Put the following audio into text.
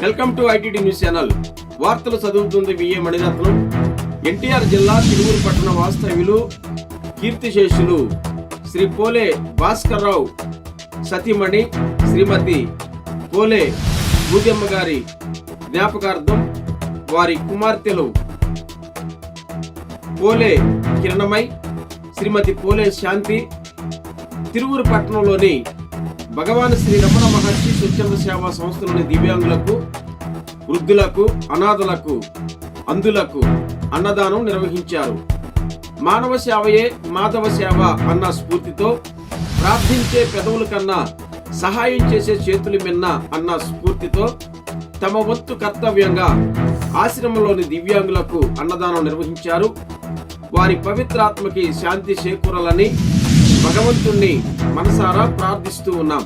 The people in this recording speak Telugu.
Welcome to ITT news channel. వార్తలు చదువుతుంది విఏ మణిరత్నం. ఎన్టీఆర్ జిల్లా తిరువురు పట్టణ వాస్తవ్యులు కీర్తిశేషులు శ్రీ పోలే భాస్కర్రావు సతీమణి శ్రీమతి పోలే భూజమ్మ గారి జ్ఞాపకార్థం వారి కుమార్తెలు పోలే కిరణమై శ్రీమతి పోలే శాంతి తిరువురు పట్టణంలోని భగవాన్ శ్రీ రమణ మహర్షి స్వచ్ఛంద సేవా సంస్థలోని దివ్యాంగులకు, వృద్ధులకు, అనాథలకు, అంధులకు అన్నదానం నిర్వహించారు. మానవ సేవయే మాధవ సేవ అన్న స్ఫూర్తితో ప్రార్థించే పెదవుల కన్నా సహాయం చేసే చేతులు మిన్న అన్న స్ఫూర్తితో తమ వంతు కర్తవ్యంగా ఆశ్రమంలోని దివ్యాంగులకు అన్నదానం నిర్వహించారు. వారి పవిత్రాత్మకి శాంతి చేకూరాలని భగవంతుణ్ణి మనసారా ప్రార్థిస్తూ ఉన్నాం.